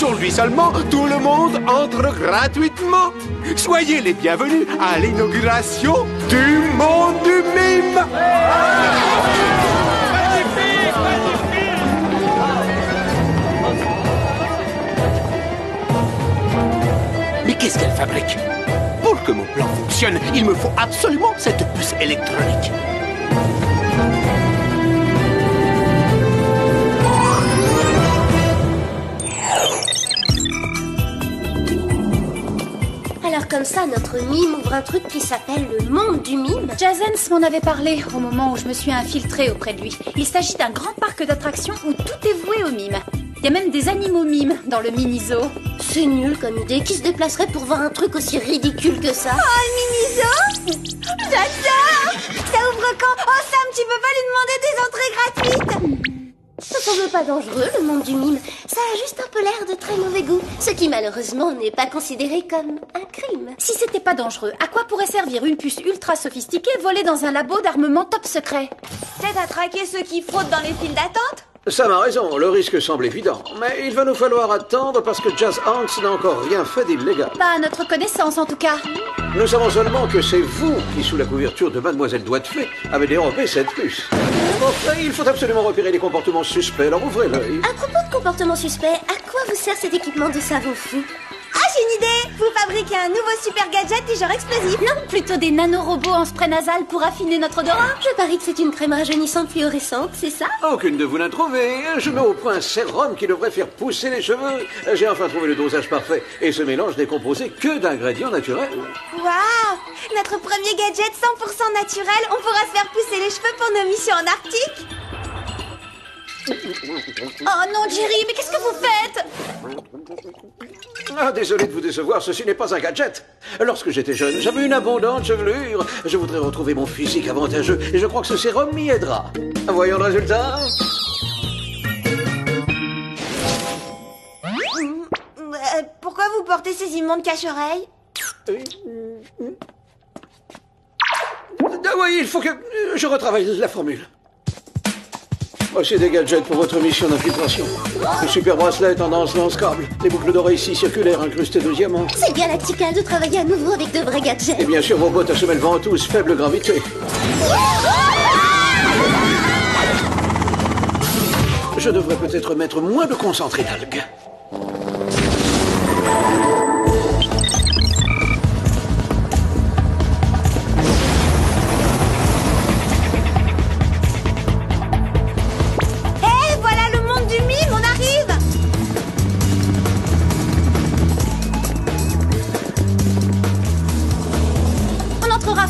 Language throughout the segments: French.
Sur lui seulement, tout le monde entre gratuitement. Soyez les bienvenus à l'inauguration du monde du mime. Mais qu'est-ce qu'elle fabrique? Pour que mon plan fonctionne, il me faut absolument cette puce électronique. Alors comme ça, notre mime ouvre un truc qui s'appelle le monde du mime. Jazens m'en avait parlé au moment où je me suis infiltrée auprès de lui. Il s'agit d'un grand parc d'attractions où tout est voué au mime. Il y a même des animaux mimes dans le mini-zoo. C'est nul comme idée. Qui se déplacerait pour voir un truc aussi ridicule que ça? Oh, le mini-zoo! J'adore! Ça ouvre quand? Oh, Sam, tu peux pas lui demander des entrées gratuites? Ça semble pas dangereux, le monde du mime. Ça a juste un peu l'air de très mauvais goût. Ce qui, malheureusement, n'est pas considéré comme un crime. Si c'était pas dangereux, à quoi pourrait servir une puce ultra sophistiquée volée dans un labo d'armement top secret? Peut-être à traquer ceux qui fraudent dans les files d'attente? Sam a raison, le risque semble évident. Mais il va nous falloir attendre parce que Jazz Hanks n'a encore rien fait d'illégal. Pas à notre connaissance, en tout cas. Nous savons seulement que c'est vous qui, sous la couverture de Mademoiselle Doigt de Fée, avez dérobé cette puce. Enfin, il faut absolument repérer les comportements suspects, alors ouvrez l'œil. À propos de comportement suspect, à quoi vous sert cet équipement de savon fou? Ah, j'ai une idée! Vous fabriquez un nouveau super gadget du genre explosif? Non, plutôt des nanorobots en spray nasal pour affiner notre odorat. Je parie que c'est une crème rajeunissante fluorescente, c'est ça? Aucune de vous n'a trouvé. Je mets au point un sérum qui devrait faire pousser les cheveux. J'ai enfin trouvé le dosage parfait. Et ce mélange n'est composé que d'ingrédients naturels. Waouh! Notre premier gadget 100% naturel, on pourra se faire pousser les cheveux pour nos missions en Arctique? Oh non, Jerry, mais qu'est-ce que vous faites? Ah, désolé de vous décevoir, ceci n'est pas un gadget. Lorsque j'étais jeune, j'avais une abondante chevelure. Je voudrais retrouver mon physique avantageux et je crois que ce sérum m'y aidera. Voyons le résultat. Pourquoi vous portez ces immondes cache-oreilles? Ah oui, il faut que je retravaille la formule. Voici des gadgets pour votre mission d'infiltration. Le super bracelet tendance lance-câble, les boucles d'oreilles si circulaires incrustées de diamants. C'est galactical de travailler à nouveau avec de vrais gadgets. Et bien sûr vos bottes à semelles ventouses, faible gravité. Je devrais peut-être mettre moins de concentré d'algues.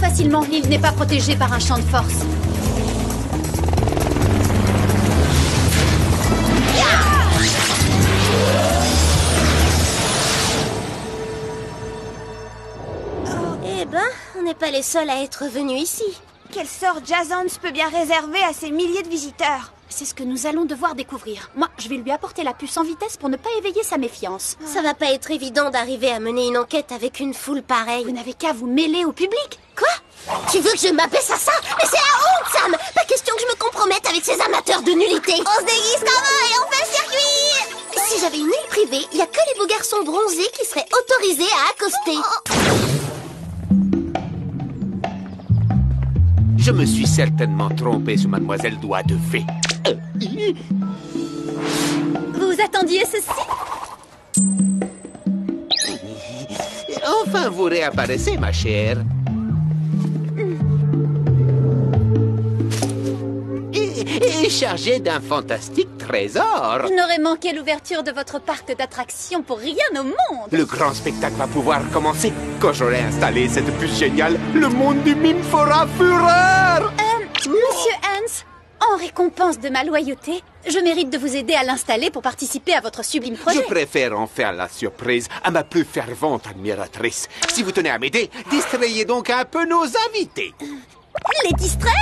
Facilement, l'île n'est pas protégée par un champ de force. Eh ben, on n'est pas les seuls à être venus ici. Quel sort Jazz Hanks peut bien réserver à ces milliers de visiteurs? C'est ce que nous allons devoir découvrir. Moi, je vais lui apporter la puce en vitesse pour ne pas éveiller sa méfiance. Ça va pas être évident d'arriver à mener une enquête avec une foule pareille. Vous n'avez qu'à vous mêler au public. Quoi? Tu veux que je m'abaisse à ça? Mais c'est la honte, Sam! Pas question que je me compromette avec ces amateurs de nullité. On se déguise comment et on fait le circuit? Si j'avais une île privée, il y a que les beaux garçons bronzés qui seraient autorisés à accoster. Je me suis certainement trompé sur Mademoiselle Doigt de Fée. Vous attendiez ceci? Enfin, vous réapparaissez, ma chère. Et chargée d'un fantastique trésor. Je n'aurais manqué l'ouverture de votre parc d'attractions pour rien au monde. Le grand spectacle va pouvoir commencer. Quand j'aurai installé cette puce géniale, le monde du mime fera fureur. Monsieur Hans, en récompense de ma loyauté, je mérite de vous aider à l'installer pour participer à votre sublime projet. Je préfère en faire la surprise à ma plus fervente admiratrice. Si vous tenez à m'aider, distrayez donc un peu nos invités. Les distraire?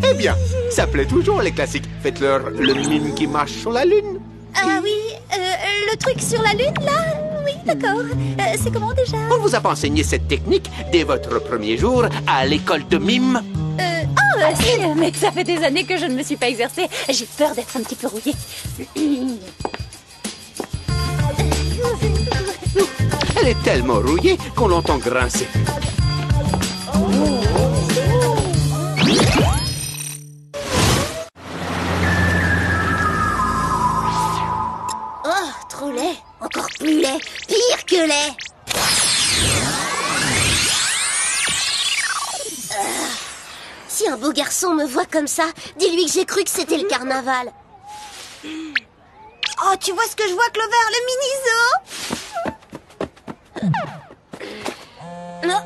Eh bien, ça plaît toujours les classiques. Faites-leur le mime qui marche sur la lune. Ah oui, le truc sur la lune, là? Oui, d'accord. C'est comment déjà? On vous a pas enseigné cette technique dès votre premier jour à l'école de mime? Bah si, mais ça fait des années que je ne me suis pas exercée. J'ai peur d'être un petit peu rouillée. Elle est tellement rouillée qu'on l'entend grincer. Oh, trop laid. Encore plus laid. Pire que laid. Si un beau garçon me voit comme ça, dis-lui que j'ai cru que c'était le carnaval. Oh, tu vois ce que je vois, Clover, le mini-zoo. Non.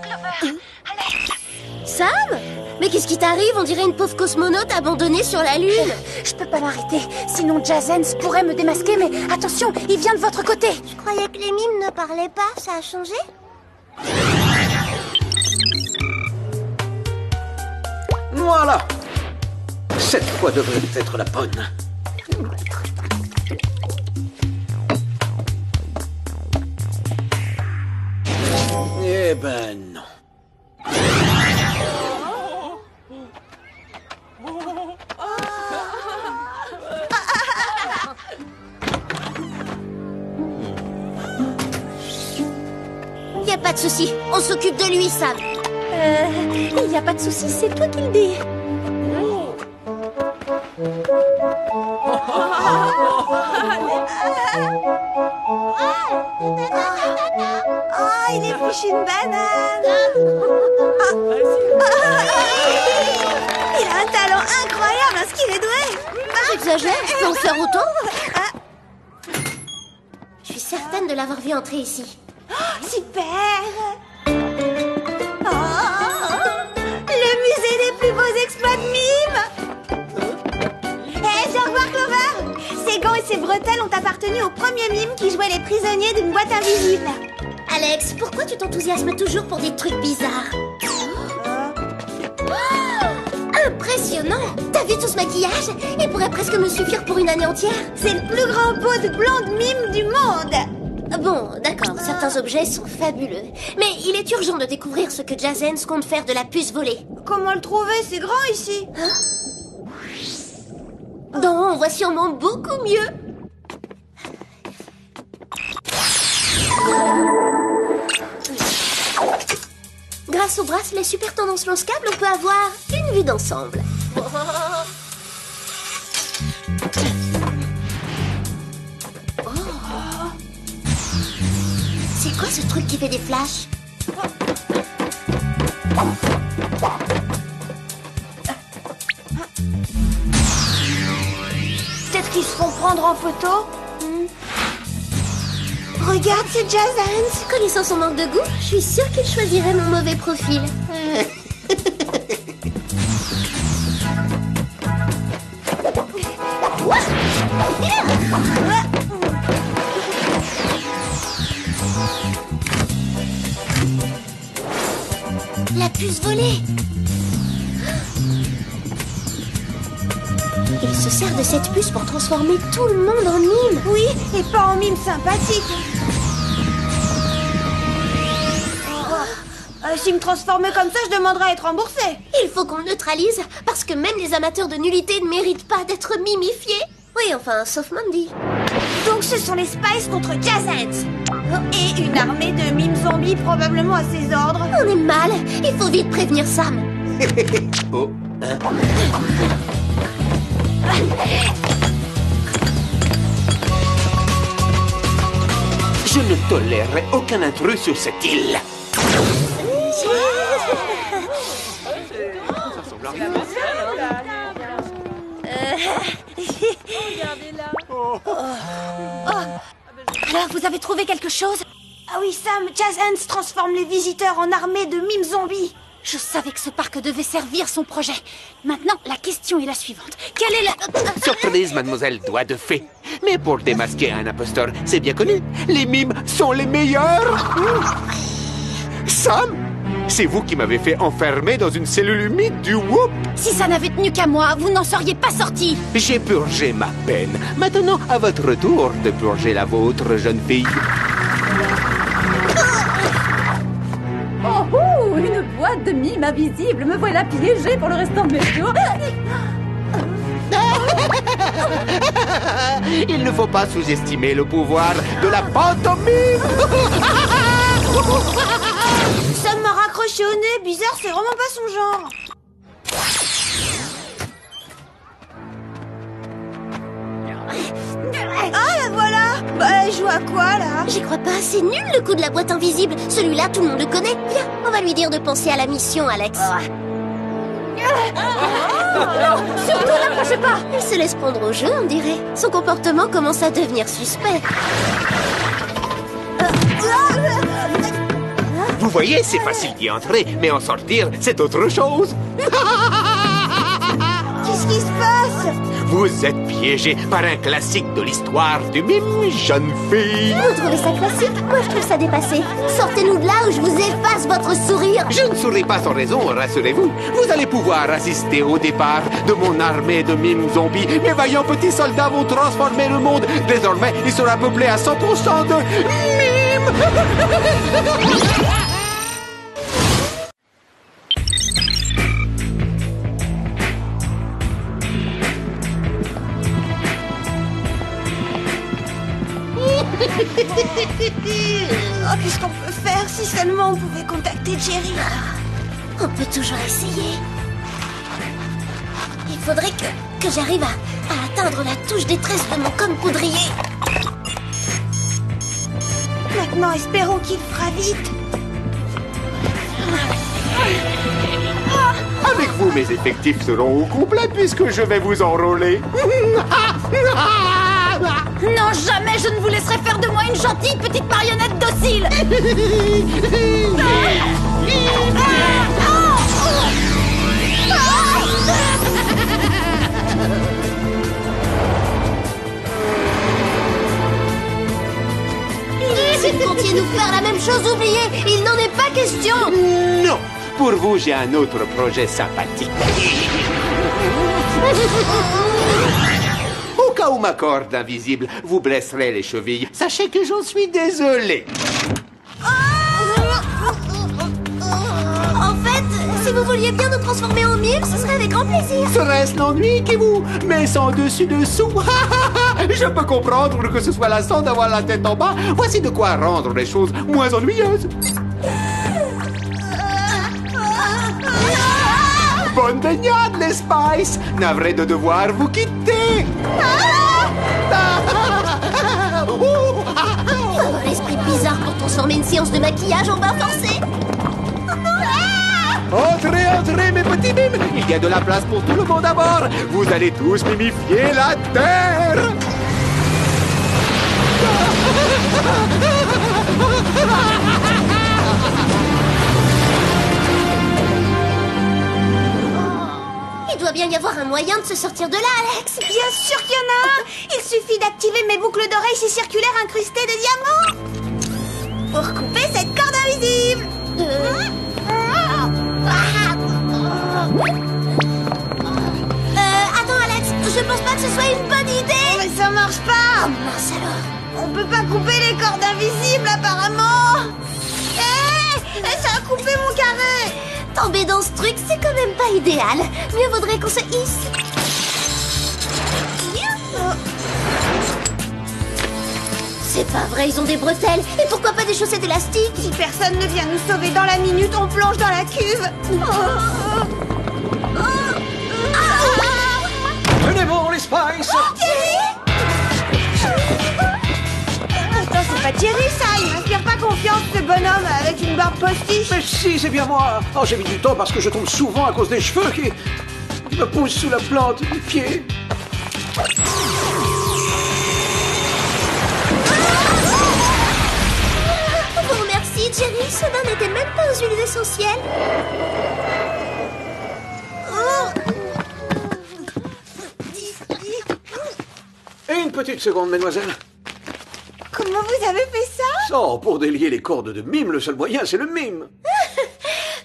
Sam? Mais qu'est-ce qui t'arrive? On dirait une pauvre cosmonaute abandonnée sur la Lune. Je peux pas m'arrêter, sinon Jazens pourrait me démasquer, mais attention, il vient de votre côté. Je croyais que les mimes ne parlaient pas, ça a changé? Voilà. Cette fois devrait être la bonne. Eh ben non. Y a pas de souci, on s'occupe de lui, Sam. Il n'y a pas de souci, c'est toi qui le dis. Oh, il épluche une banane. Il a un talent incroyable, hein, ce qu'il est doué. J'exagère, je peux en faire autant? Je suis certaine de l'avoir vu entrer ici. Super. Le musée des plus beaux exploits de mimes. Hé, viens voir, Clover. Ses gants et ses bretelles ont appartenu au premier mime qui jouait les prisonniers d'une boîte invisible. Alex, pourquoi tu t'enthousiasmes toujours pour des trucs bizarres? Impressionnant! T'as vu tout ce maquillage? Il pourrait presque me suffire pour une année entière. C'est le plus grand pot de blonde mime du monde. Bon, d'accord, certains objets sont fabuleux. Mais il est urgent de découvrir ce que Jazens compte faire de la puce volée. Comment le trouver? C'est grand ici. Non, on voit sûrement beaucoup mieux. Grâce au bracelet super tendance lance-câble, on peut avoir une vue d'ensemble. C'est quoi ce truc qui fait des flashs? Peut-être qu'ils se font prendre en photo. Regarde, c'est Jazens. Connaissant son manque de goût, je suis sûre qu'il choisirait mon mauvais profil. La puce volée. Il se sert de cette puce pour transformer tout le monde en mime. Oui, et pas en mime sympathique. S'il me transformait comme ça, je demanderais à être remboursé. Il faut qu'on le neutralise, parce que même les amateurs de nullité ne méritent pas d'être mimifiés. Oui, enfin, sauf Mandy. Donc ce sont les Spice contre Jazens. Et une armée de mimes zombies probablement à ses ordres. On est mal, il faut vite prévenir Sam. Oh, hein? Je ne tolérerai aucun intrus sur cette île. Alors, vous avez trouvé quelque chose? Ah oui, Sam, Jazens transforme les visiteurs en armée de mimes zombies. Je savais que ce parc devait servir son projet. Maintenant, la question est la suivante. Quelle est la... Surprise, mademoiselle doigt de fée. Mais pour démasquer un imposteur, c'est bien connu. Les mimes sont les meilleurs. Sam, c'est vous qui m'avez fait enfermer dans une cellule humide du Whoop. Si ça n'avait tenu qu'à moi, vous n'en seriez pas sorti. J'ai purgé ma peine. Maintenant, à votre tour de purger la vôtre, jeune fille. Oh, une boîte boîte de mime invisible. Me voilà piégée pour le restant de mes jours. Il ne faut pas sous-estimer le pouvoir de la pantomime. Ça m'a raccroché au nez. Bizarre, c'est vraiment pas son genre. Ah, la voilà. Bah, elle joue à quoi, là? J'y crois pas, c'est nul le coup de la boîte invisible. Celui-là, tout le monde le connaît. Viens, on va lui dire de penser à la mission, Alex. Surtout, n'approchez pas. Il se laisse prendre au jeu, on dirait. Son comportement commence à devenir suspect. Vous voyez, c'est facile d'y entrer, mais en sortir, c'est autre chose. Qu'est-ce qui se passe? Vous êtes piégé par un classique de l'histoire du mime, jeune fille. Vous trouvez ça classique? Moi, je trouve ça dépassé. Sortez-nous de là ou je vous efface votre sourire. Je ne souris pas sans raison, rassurez-vous. Vous allez pouvoir assister au départ de mon armée de mimes zombies. Mes vaillants petits soldats vont transformer le monde. Désormais, il sera peuplé à 100% de mimes. Oh, qu'est-ce qu'on peut faire si seulement on pouvait contacter Jerry? On peut toujours essayer. Il faudrait que j'arrive à atteindre la touche détresse de mon cône poudrier. Maintenant, espérons qu'il fera vite. Avec vous, mes effectifs seront au complet puisque je vais vous enrôler. Non, jamais je ne vous laisserai faire de moi une gentille petite marionnette docile. Si vous comptiez nous faire la même chose, oubliez, il n'en est pas question. Non, pour vous, j'ai un autre projet sympathique. Au cas où ma corde invisible vous blesserait les chevilles, sachez que j'en suis désolé. En fait, si vous vouliez bien nous transformer en mime, ce serait avec grand plaisir. Serait-ce l'ennui qui vous met sans dessus-dessous? Je peux comprendre que ce soit lassant d'avoir la tête en bas. Voici de quoi rendre les choses moins ennuyeuses. Bonne baignade, les Spice. Navré de devoir vous quitter. Faut avoir l'esprit bizarre pour transformer une séance de maquillage en bain forcé. Entrez, entrez, mes petits mimes. Il y a de la place pour tout le monde à bord. Vous allez tous mimifier la Terre. Il doit bien y avoir un moyen de se sortir de là, Alex. Bien sûr qu'il y en a un. Il suffit d'activer mes boucles d'oreilles si circulaires incrustées de diamants pour couper cette corde invisible. Attends, Alex, je pense pas que ce soit une bonne idée. Mais ça marche pas. Oh mince alors. On peut pas couper les cordes invisibles apparemment. Ça a coupé mon carré. Tomber dans ce truc, c'est quand même pas idéal. Mieux vaudrait qu'on se hisse. C'est pas vrai, ils ont des bretelles. Et pourquoi pas des chaussettes élastiques? Si personne ne vient nous sauver dans la minute, on plonge dans la cuve. Venez bon, les Spice. Attends, c'est pas Jerry ça. Il m'inspire pas confiance, ce bonhomme avec une barbe postiche. Mais si, c'est bien moi. Oh, j'ai mis du temps parce que je tombe souvent à cause des cheveux qui me poussent sous la plante du pied. Bon, merci, Jerry. Ce bain n'était même pas aux huiles essentielles. Et une petite seconde, mademoiselle. Comment vous avez fait ça? Oh, pour délier les cordes de mime, le seul moyen, c'est le mime.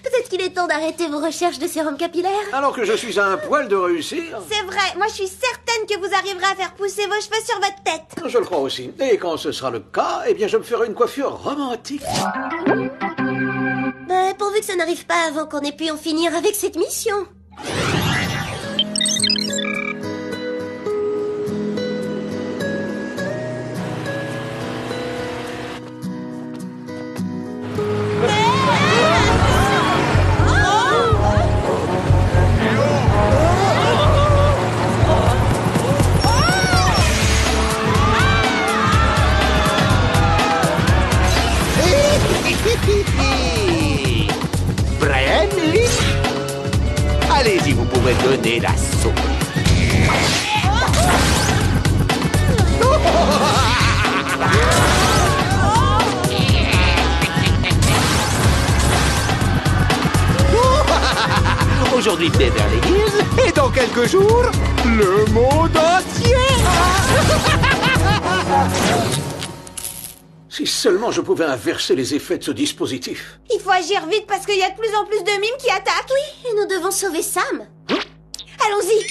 Peut-être qu'il est temps d'arrêter vos recherches de sérum capillaire. Alors que je suis à un poil de réussir. C'est vrai, moi je suis certaine que vous arriverez à faire pousser vos cheveux sur votre tête. Je le crois aussi. Et quand ce sera le cas, eh bien, je me ferai une coiffure romantique. Pourvu pourvu que ça n'arrive pas avant qu'on ait pu en finir avec cette mission. Brian, allez-y, vous pouvez donner l'assaut. Aujourd'hui, Beverly Hills, et dans quelques jours, le monde entier. Si seulement je pouvais inverser les effets de ce dispositif. Il faut agir vite parce qu'il y a de plus en plus de mimes qui attaquent. Oui, et nous devons sauver Sam. Allons-y.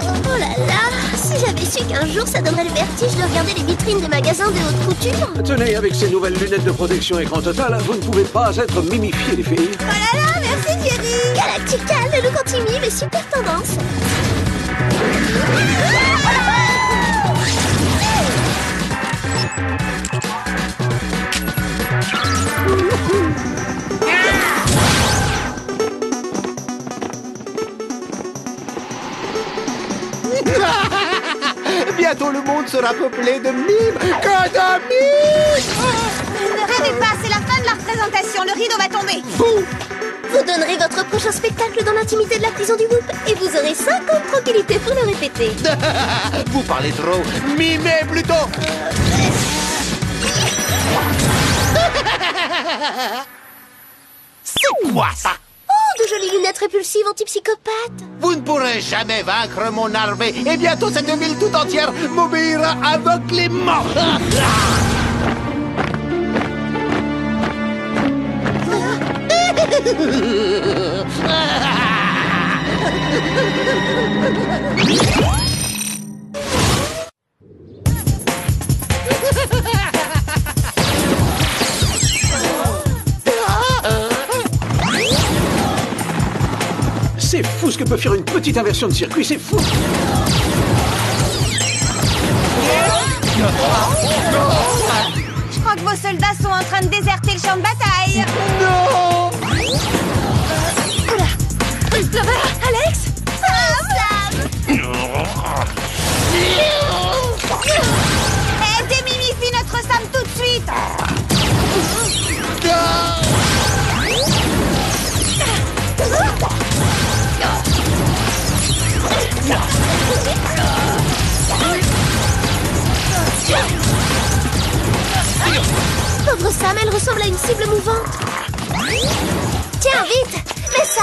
Oh là là, si j'avais su qu'un jour ça donnerait le vertige de regarder les vitrines des magasins de haute couture. Tenez, avec ces nouvelles lunettes de protection écran total, vous ne pouvez pas être mimifiés, les filles. Oh là là, merci Thierry. Galactical, le look anti-mime est super tendance. Bientôt le monde sera peuplé de mimes. Que de mimes! Ne rêvez pas, c'est la fin de la représentation. Le rideau va tomber. Vous donnerez votre prochain spectacle dans l'intimité de la prison du Whoop et vous aurez 5 ans de tranquillité pour le répéter. Vous parlez trop. Mimez plutôt. C'est quoi ça? Oh, de jolies lunettes répulsives anti-psychopathes. Vous ne pourrez jamais vaincre mon armée et bientôt cette ville tout entière m'obéira aveuglément. C'est fou ce que peut faire une petite inversion de circuit, c'est fou. Je crois que vos soldats sont en train de déserter le champ de bataille. Non! Clover, Alex, démimifie notre Sam tout de suite. Pauvre Sam, elle ressemble à une cible mouvante. Tiens, vite, mets ça.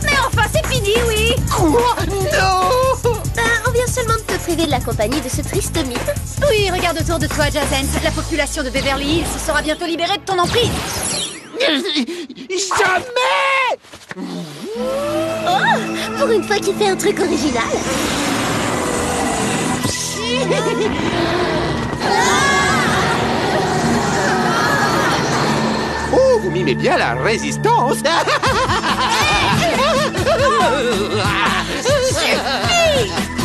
Mais enfin, c'est fini, oui. Quoi? Non! On vient seulement de te priver de la compagnie de ce triste mime. Oui, regarde autour de toi, Jazens. La population de Beverly Hills sera bientôt libérée de ton emprise. Jamais! Oh, pour une fois qu'il fait un truc original. Oh, vous mimez bien la résistance.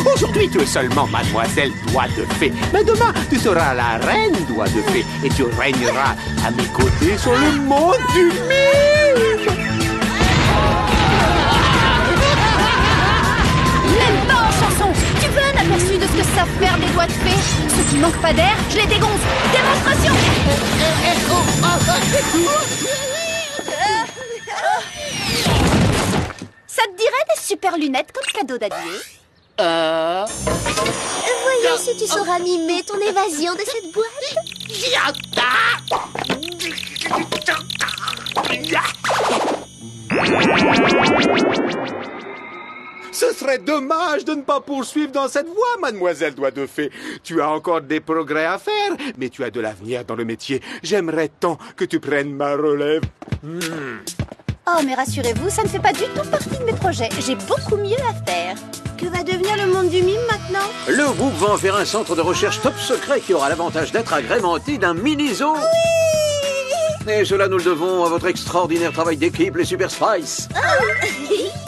Aujourd'hui, tu es seulement mademoiselle Doigt de Fée. Mais demain, tu seras la reine Doigt de Fée. Et tu régneras à mes côtés sur le monde du mime. Même pas en chanson. Tu veux un aperçu de ce que savent faire des doigts de fée? Ceux qui manquent pas d'air, je les dégonce. Démonstration! Ça te dirait des super lunettes comme cadeau d'adieu? Voyons si tu sauras mimer ton évasion de cette boîte. Ce serait dommage de ne pas poursuivre dans cette voie, mademoiselle Doigt de Fée. Tu as encore des progrès à faire, mais tu as de l'avenir dans le métier. J'aimerais tant que tu prennes ma relève. Oh, mais rassurez-vous, ça ne fait pas du tout partie de mes projets. J'ai beaucoup mieux à faire. Que va devenir le monde du mime maintenant? Le Whoop va en faire un centre de recherche top secret qui aura l'avantage d'être agrémenté d'un mini-zoo. Et cela, nous le devons à votre extraordinaire travail d'équipe, les Super Spice.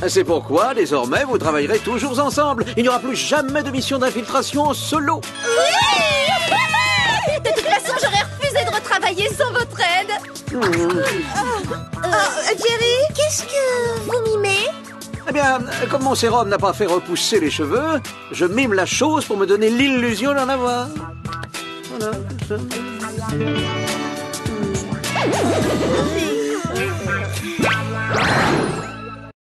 C'est pourquoi, désormais, vous travaillerez toujours ensemble. Il n'y aura plus jamais de mission d'infiltration en solo. De toute façon, j'aurais refusé de retravailler sans votre aide. Jerry, qu'est-ce que vous mimez? Eh bien, comme mon sérum n'a pas fait repousser les cheveux, je mime la chose pour me donner l'illusion d'en avoir. Voilà.